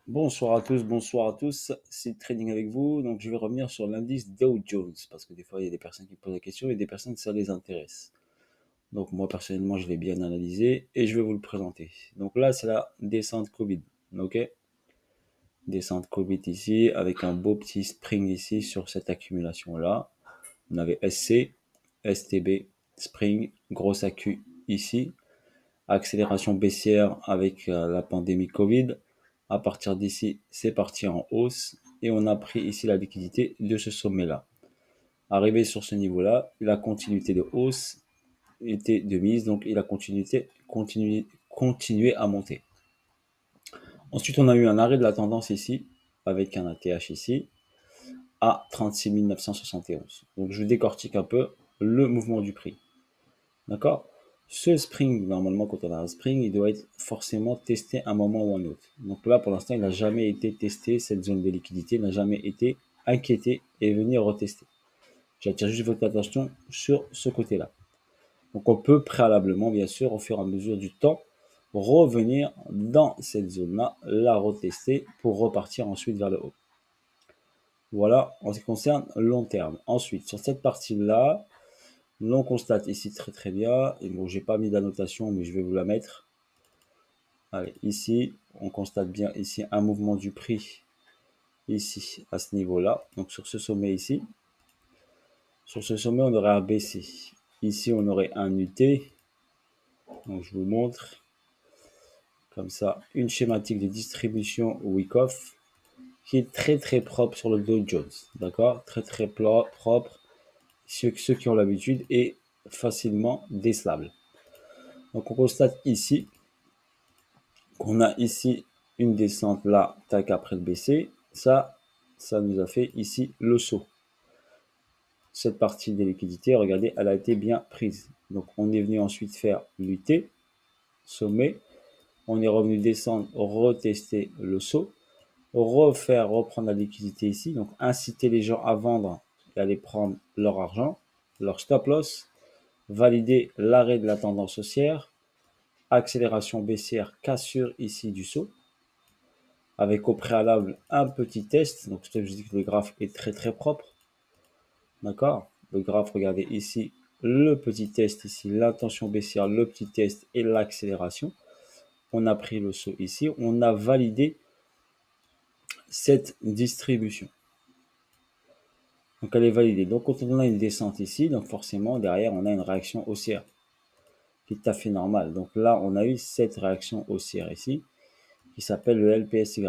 Bonsoir à tous, c'est Trading avec vous. Donc je vais revenir sur l'indice Dow Jones parce que des fois il y a des personnes qui posent la question et des personnes ça les intéresse. Donc moi personnellement je l'ai bien analysé et je vais vous le présenter. Donc là c'est la descente Covid, ok? Descente Covid ici avec un beau petit spring ici sur cette accumulation là. On avait SC, STB, spring, grosse accu ici, accélération baissière avec la pandémie Covid. À partir d'ici, c'est parti en hausse et on a pris ici la liquidité de ce sommet-là. Arrivé sur ce niveau-là, la continuité de hausse était de mise, donc il a continué à monter. Ensuite, on a eu un arrêt de la tendance ici, avec un ATH ici, à 36 971. Donc je décortique un peu le mouvement du prix. D'accord? Ce spring, normalement, quand on a un spring, il doit être forcément testé à un moment ou un autre. Donc là, pour l'instant, il n'a jamais été testé, cette zone de liquidité n'a jamais été inquiété et venir retester. J'attire juste votre attention sur ce côté-là. Donc on peut préalablement, bien sûr, au fur et à mesure du temps, revenir dans cette zone-là, la retester pour repartir ensuite vers le haut. Voilà en ce qui concerne long terme. Ensuite, sur cette partie-là, l'on constate ici très bien, et bon, j'ai pas mis d'annotation, mais je vais vous la mettre. Allez, ici, on constate bien ici un mouvement du prix, ici, à ce niveau-là. Donc sur ce sommet ici, sur ce sommet, on aurait un BC. Ici, on aurait un UT. Donc je vous montre, comme ça, une schématique de distribution Wyckoff qui est très propre sur le Dow Jones. D'accord? Très propre. Ceux qui ont l'habitude et facilement décelable. Donc on constate ici qu'on a ici une descente là, tac après le BC. Ça nous a fait ici le saut. Cette partie des liquidités, regardez, elle a été bien prise. Donc on est venu ensuite faire l'UT, sommet. On est revenu descendre, retester le saut, reprendre la liquidité ici. Donc inciter les gens à vendre et aller prendre leur argent, leur stop loss, valider l'arrêt de la tendance haussière, accélération baissière, cassure ici du saut, avec au préalable un petit test. Donc je dis que le graphe est très propre. D'accord? Le graphe, regardez ici, le petit test ici, l'intention baissière, le petit test et l'accélération. On a pris le saut ici, on a validé cette distribution. Donc elle est validée. Donc quand on a une descente ici, donc forcément derrière on a une réaction haussière qui est tout à fait normale. Donc là on a eu cette réaction haussière ici qui s'appelle le LPSY.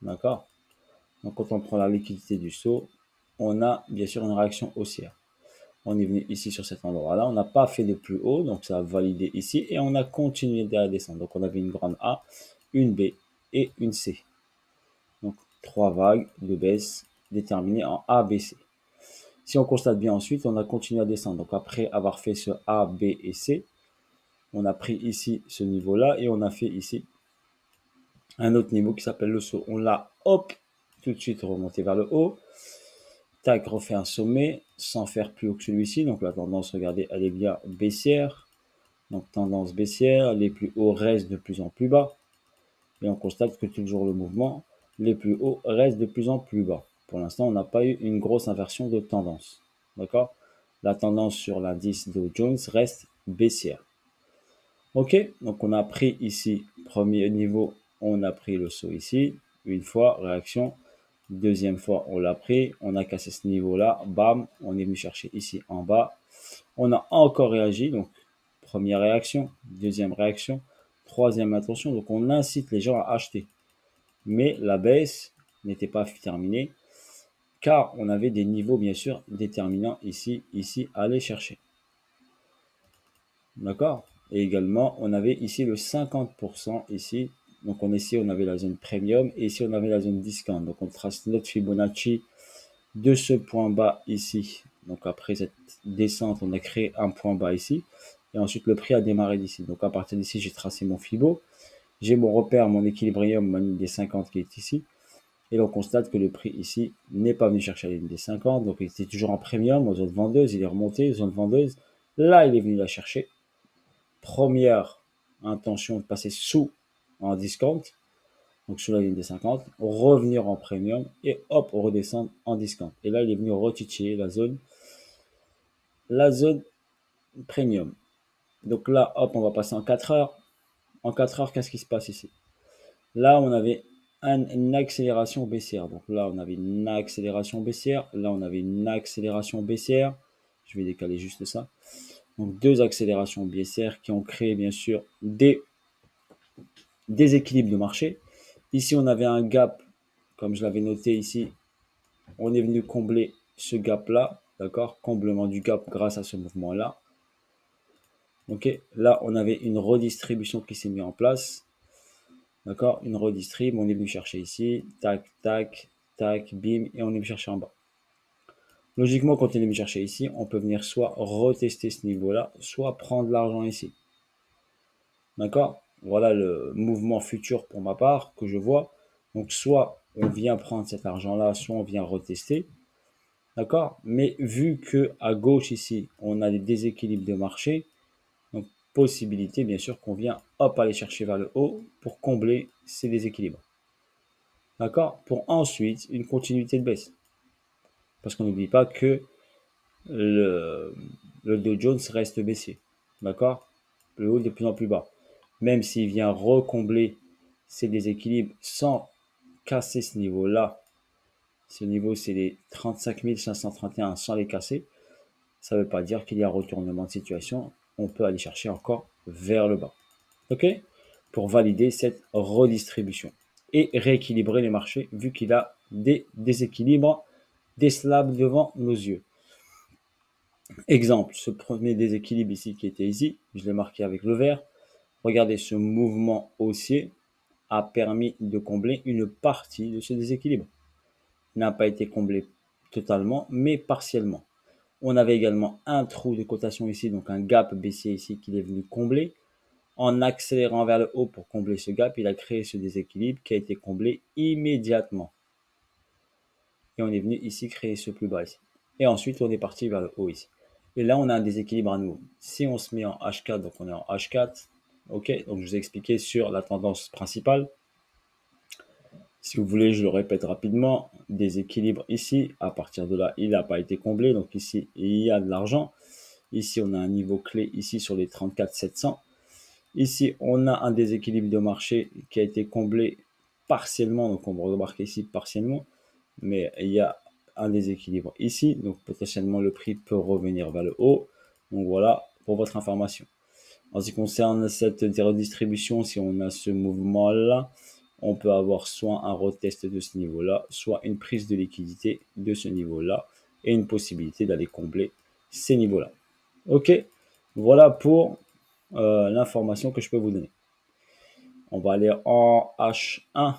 D'accord? Donc quand on prend la liquidité du saut, on a bien sûr une réaction haussière. On est venu ici sur cet endroit-là, on n'a pas fait de plus haut, donc ça a validé ici, et on a continué à descendre. Donc on avait une grande A, une B et une C. Donc 3 vagues de baisse déterminées en A, B, C. Si on constate bien ensuite, on a continué à descendre. Donc après avoir fait ce A, B et C, on a pris ici ce niveau-là et on a fait ici un autre niveau qui s'appelle le saut. On l'a, hop, tout de suite remonté vers le haut. Tac, refait un sommet sans faire plus haut que celui-ci. Donc la tendance, regardez, elle est bien baissière. Donc tendance baissière, les plus hauts restent de plus en plus bas. Et on constate que toujours le mouvement, les plus hauts restent de plus en plus bas. Pour l'instant, on n'a pas eu une grosse inversion de tendance. D'accord? La tendance sur l'indice Dow Jones reste baissière. Ok, donc on a pris ici, premier niveau, on a pris le saut ici. Une fois, réaction. Deuxième fois, on l'a pris. On a cassé ce niveau-là. Bam, on est venu chercher ici en bas. On a encore réagi. Donc, première réaction, deuxième réaction, troisième attention. Donc, on incite les gens à acheter. Mais la baisse n'était pas terminée car on avait des niveaux, bien sûr, déterminants ici à aller chercher. D'accord? Et également, on avait ici le 50% ici. Donc, on avait la zone premium et ici, on avait la zone discount. Donc, on trace notre Fibonacci de ce point bas ici. Donc, après cette descente, on a créé un point bas ici. Et ensuite, le prix a démarré d'ici. Donc, à partir d'ici, j'ai tracé mon Fibo. J'ai mon repère, mon équilibrium, ma ligne des 50 qui est ici. Et l'on constate que le prix ici n'est pas venu chercher la ligne des 50. Donc, il était toujours en premium, en zone vendeuse. Il est remonté, zone vendeuse. Là, il est venu la chercher. Première intention de passer sous en discount. Donc sur la ligne des 50, revenir en premium et hop, redescendre en discount. Et là, il est venu retitiller la zone premium. Donc là, hop, on va passer en 4 heures. En 4 heures, qu'est-ce qui se passe ici? Là, on avait une accélération baissière. Donc là, on avait une accélération baissière. Là, on avait une accélération baissière. Je vais décaler juste ça. Donc deux accélérations baissières qui ont créé bien sûr des déséquilibres de marché. Ici, on avait un gap, comme je l'avais noté ici. On est venu combler ce gap-là, d'accord? Comblement du gap grâce à ce mouvement-là. Ok, là, on avait une redistribution qui s'est mise en place. D'accord, une redistrib, on est venu chercher ici, tac, tac, tac, bim, et on est venu chercher en bas. Logiquement, quand on est venu chercher ici, on peut venir soit retester ce niveau-là, soit prendre l'argent ici. D'accord? Voilà le mouvement futur pour ma part que je vois. Donc, soit on vient prendre cet argent-là, soit on vient retester. D'accord? Mais vu que à gauche ici, on a des déséquilibres de marché, donc possibilité bien sûr qu'on vient hop aller chercher vers le haut pour combler ces déséquilibres. D'accord? Pour ensuite une continuité de baisse. Parce qu'on n'oublie pas que le, le Dow Jones reste baissier. D'accord? Le haut de plus en plus bas. Même s'il vient recombler ces déséquilibres sans casser ce niveau-là, ce niveau c'est les 35 531 sans les casser, ça ne veut pas dire qu'il y a un retournement de situation. On peut aller chercher encore vers le bas. OK? Pour valider cette redistribution et rééquilibrer les marchés vu qu'il a des déséquilibres décelables devant nos yeux. Exemple, ce premier déséquilibre ici qui était ici, je l'ai marqué avec le vert. Regardez, ce mouvement haussier a permis de combler une partie de ce déséquilibre. Il n'a pas été comblé totalement, mais partiellement. On avait également un trou de cotation ici, donc un gap baissier ici qu'il est venu combler. En accélérant vers le haut pour combler ce gap, il a créé ce déséquilibre qui a été comblé immédiatement. Et on est venu ici créer ce plus bas ici. Et ensuite, on est parti vers le haut ici. Et là, on a un déséquilibre à nouveau. Si on se met en H4, donc on est en H4, ok, donc je vous ai expliqué sur la tendance principale. Si vous voulez, je le répète rapidement, déséquilibre ici, à partir de là, il n'a pas été comblé, donc ici, il y a de l'argent. Ici, on a un niveau clé ici sur les 34 700. Ici, on a un déséquilibre de marché qui a été comblé partiellement, donc on va remarquer ici partiellement, mais il y a un déséquilibre ici, donc potentiellement le prix peut revenir vers le haut. Donc voilà pour votre information. En ce qui concerne cette redistribution, si on a ce mouvement-là, on peut avoir soit un retest de ce niveau-là, soit une prise de liquidité de ce niveau-là, et une possibilité d'aller combler ces niveaux-là. Ok, voilà pour l'information que je peux vous donner. On va aller en H1,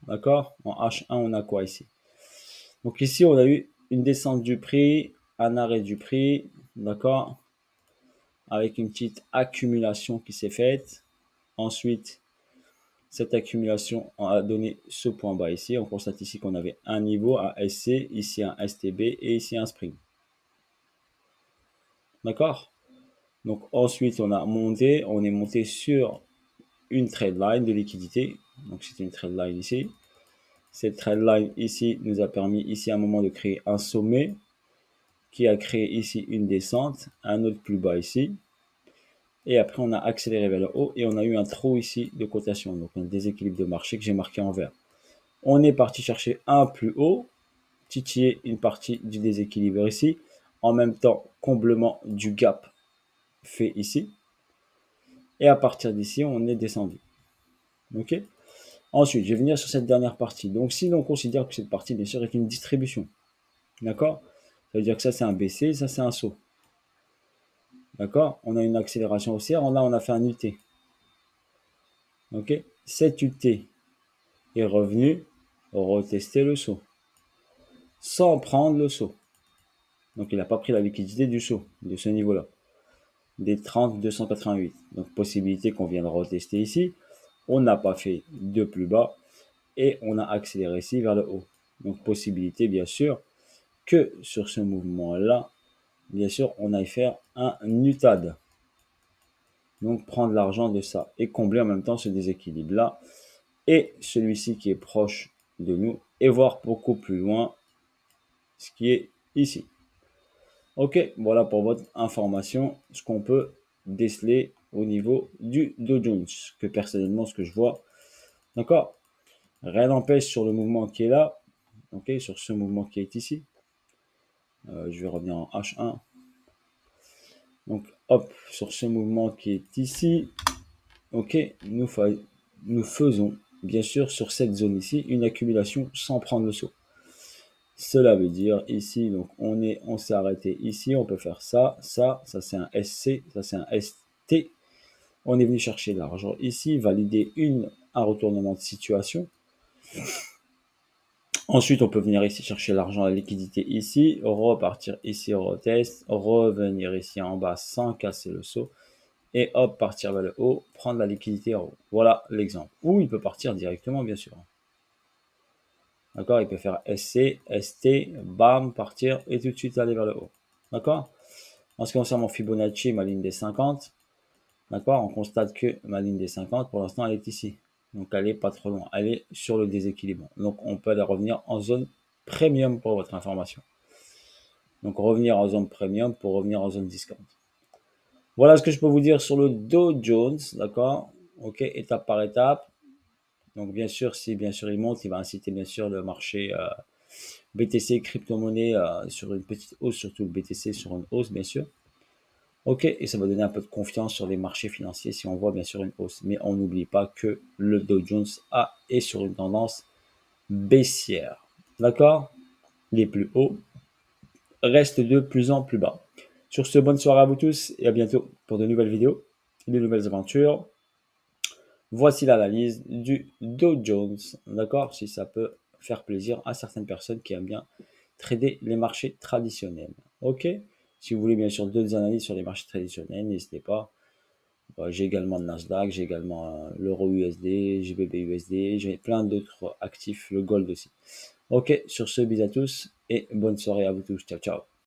d'accord? En H1, on a quoi ici? Donc ici, on a eu une descente du prix, un arrêt du prix, d'accord? Avec une petite accumulation qui s'est faite. Ensuite, cette accumulation a donné ce point bas ici. On constate ici qu'on avait un niveau, un SC, ici un STB et ici un spring. D'accord? Donc ensuite, on est monté sur une trade line de liquidité. Donc c'est une trade line ici. Cette trade line ici nous a permis ici à un moment de créer un sommet qui a créé ici une descente, un autre plus bas ici. Et après, on a accéléré vers le haut et on a eu un trou ici de cotation, donc un déséquilibre de marché que j'ai marqué en vert. On est parti chercher un plus haut, titiller une partie du déséquilibre ici, en même temps comblement du gap fait ici. Et à partir d'ici, on est descendu. Ok. Ensuite, je vais venir sur cette dernière partie. Donc, si l'on considère que cette partie, bien sûr, est une distribution, d'accord? Ça veut dire que ça, c'est un BC, ça, c'est un saut. D'accord? On a une accélération haussière, là, on a fait un UT. Ok? Cet UT est revenu retester le saut sans prendre le saut. Donc, il n'a pas pris la liquidité du saut, de ce niveau-là, des 30 288. Donc, possibilité qu'on vienne retester ici. On n'a pas fait de plus bas et on a accéléré ici vers le haut. Donc, possibilité, bien sûr, que sur ce mouvement-là, bien sûr, on aille faire un UTAD. Donc, prendre l'argent de ça et combler en même temps ce déséquilibre-là et celui-ci qui est proche de nous et voir beaucoup plus loin ce qui est ici. Ok, voilà pour votre information, ce qu'on peut déceler au niveau du Dow Jones, que personnellement, ce que je vois, d'accord, rien n'empêche sur le mouvement qui est là, ok, sur ce mouvement qui est ici, je vais revenir en H1, donc hop, sur ce mouvement qui est ici, ok, nous faisons bien sûr sur cette zone ici une accumulation sans prendre le saut. Cela veut dire ici, donc on s'est arrêté ici, on peut faire ça c'est un SC, ça c'est un ST. On est venu chercher l'argent ici, valider un retournement de situation. Ensuite, on peut venir ici chercher l'argent, la liquidité ici, repartir ici, retest, revenir ici en bas sans casser le saut. Et hop, partir vers le haut, prendre la liquidité en haut. Voilà l'exemple. Ou il peut partir directement, bien sûr. D'accord, il peut faire SC, ST, bam, partir et tout de suite aller vers le haut. D'accord. En ce qui concerne mon Fibonacci, ma ligne des 50, d'accord, on constate que ma ligne des 50, pour l'instant, elle est ici. Donc, elle est pas trop loin. Elle est sur le déséquilibre. Donc, on peut aller revenir en zone premium pour votre information. Donc, revenir en zone premium pour revenir en zone discount. Voilà ce que je peux vous dire sur le Dow Jones, d'accord. Ok, étape par étape. Donc, bien sûr, si bien sûr il monte, il va inciter bien sûr le marché BTC, crypto-monnaie sur une petite hausse, surtout le BTC sur une hausse, bien sûr. Ok, et ça va donner un peu de confiance sur les marchés financiers si on voit bien sûr une hausse. Mais on n'oublie pas que le Dow Jones est sur une tendance baissière. D'accord. Les plus hauts restent de plus en plus bas. Sur ce, bonne soirée à vous tous et à bientôt pour de nouvelles vidéos, de nouvelles aventures. Voici l'analyse du Dow Jones, d'accord, si ça peut faire plaisir à certaines personnes qui aiment bien trader les marchés traditionnels. Ok, si vous voulez bien sûr d'autres analyses sur les marchés traditionnels, n'hésitez pas. J'ai également le Nasdaq, j'ai également l'euro USD, GBP USD, j'ai plein d'autres actifs, le gold aussi. Ok, sur ce, bisous à tous et bonne soirée à vous tous. Ciao, ciao.